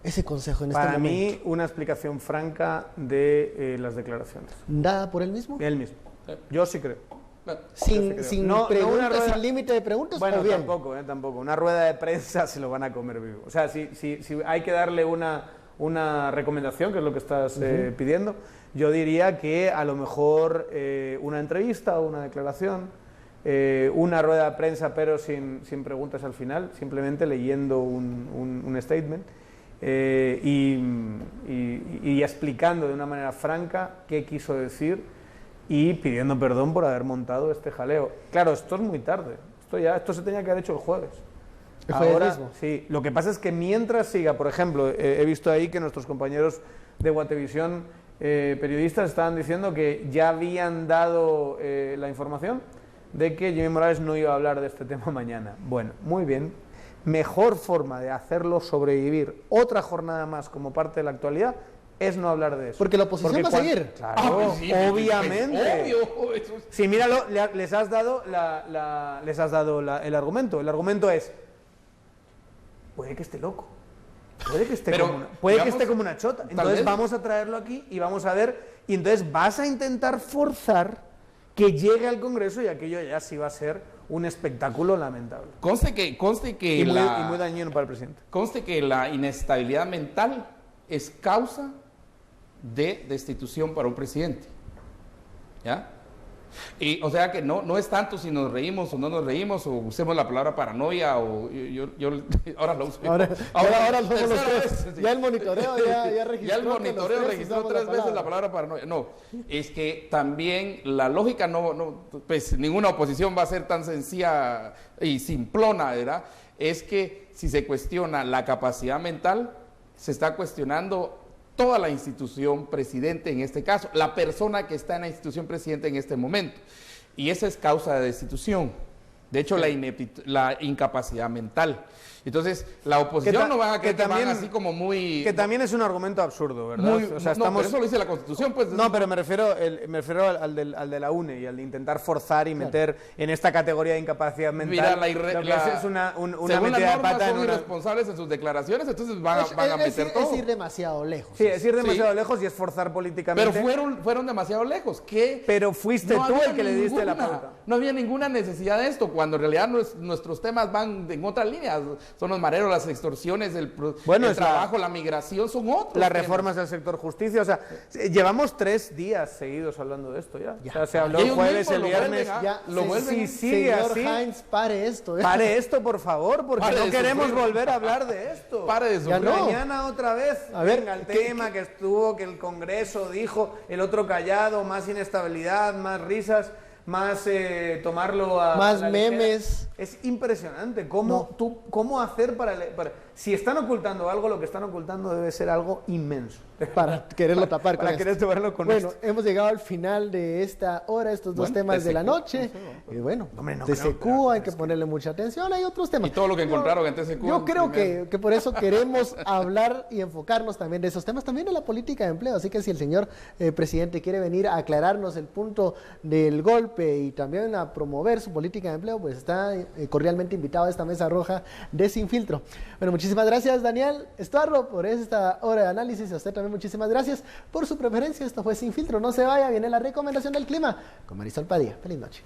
ese consejo en este momento? Para mí, una explicación franca de las declaraciones. ¿Dada por él mismo? Él mismo. Yo sí creo. Sin límite de preguntas. Bueno, tampoco. Una rueda de prensa se lo van a comer vivo. O sea, si hay que darle una recomendación, que es lo que estás pidiendo, yo diría que a lo mejor una entrevista o una declaración, una rueda de prensa pero sin preguntas al final, simplemente leyendo un statement y explicando de una manera franca qué quiso decir y pidiendo perdón por haber montado este jaleo. Claro, esto es muy tarde, esto se tenía que haber hecho el jueves. Ahora, sí, lo que pasa es que mientras siga, por ejemplo, he visto ahí que nuestros compañeros de Guatevisión, periodistas, estaban diciendo que ya habían dado la información de que Jimmy Morales no iba a hablar de este tema mañana. Bueno, muy bien. Mejor forma de hacerlo sobrevivir otra jornada más como parte de la actualidad es no hablar de eso. Porque la oposición va a seguir. Claro, sí, obviamente. Obvio. Sí, míralo, les has dado el argumento. El argumento es: puede que esté loco, puede que esté como una chota. Entonces vamos a traerlo aquí y vamos a ver. Y entonces vas a intentar forzar que llegue al Congreso y aquello ya sí va a ser un espectáculo lamentable. Conste que y muy dañino para el presidente. Conste que la inestabilidad mental es causa de destitución para un presidente. ¿Ya? Y, o sea que no es tanto si nos reímos o no nos reímos, o usemos la palabra paranoia, o yo ahora lo uso. Ahora somos los tres. Sí. Ya el monitoreo ya registró. Ya el monitoreo registró 3 veces la palabra paranoia. No, es que también la lógica pues ninguna oposición va a ser tan sencilla y simplona, ¿verdad? Es que si se cuestiona la capacidad mental, se está cuestionando toda la institución presidente, en este caso, la persona que está en la institución presidente en este momento. Y esa es causa de destitución. De hecho, la incapacidad mental. Entonces, la oposición no van a que van así como muy... Que también es un argumento absurdo, ¿verdad? Pero eso lo dice la Constitución, pues... No, pero me refiero al de la UNE y al de intentar forzar y meter en esta categoría de incapacidad mental. Mira, es una según metida las de pata son irresponsables en sus declaraciones, entonces van a meter todo. Es ir demasiado lejos. Sí, es ir demasiado lejos y es forzar políticamente. Pero fueron demasiado lejos. Pero fuiste tú el que le diste la pauta. No había ninguna necesidad de esto, cuando en realidad nuestros temas van en otras líneas. son los mareros, las extorsiones, el trabajo, la migración, son otros las temas. reformas del sector justicia, o sea, llevamos 3 días seguidos hablando de esto ya. O sea, se habló el jueves, el viernes. Si sigue así, Heinz, pare esto. Pare esto, por favor, porque no queremos volver a hablar de esto. Pare de sufrir. Mañana otra vez, venga el tema que estuvo, que el Congreso dijo, el otro callado, más inestabilidad, más risas, más tomarlo a más la memes. Es impresionante cómo hacer para... Si están ocultando algo, lo que están ocultando debe ser algo inmenso. Para quererlo tapar con para querer taparlo con esto. Bueno, hemos llegado al final de esta hora, estos dos temas de la noche. Y bueno, TCQ hay que ponerle mucha atención, hay otros temas. Y todo lo que encontraron en TCQ. Yo creo que por eso queremos hablar y enfocarnos también de esos temas, también de la política de empleo. Así que si el señor presidente quiere venir a aclararnos el punto del golpe y también a promover su política de empleo, pues está cordialmente invitado a esta mesa roja de Sin Filtro. Bueno, muchísimas gracias, Daniel Estuarro, por esta hora de análisis. A usted también muchísimas gracias por su preferencia. Esto fue Sin Filtro. No se vaya, viene la recomendación del clima con Marisol Padilla. Feliz noche.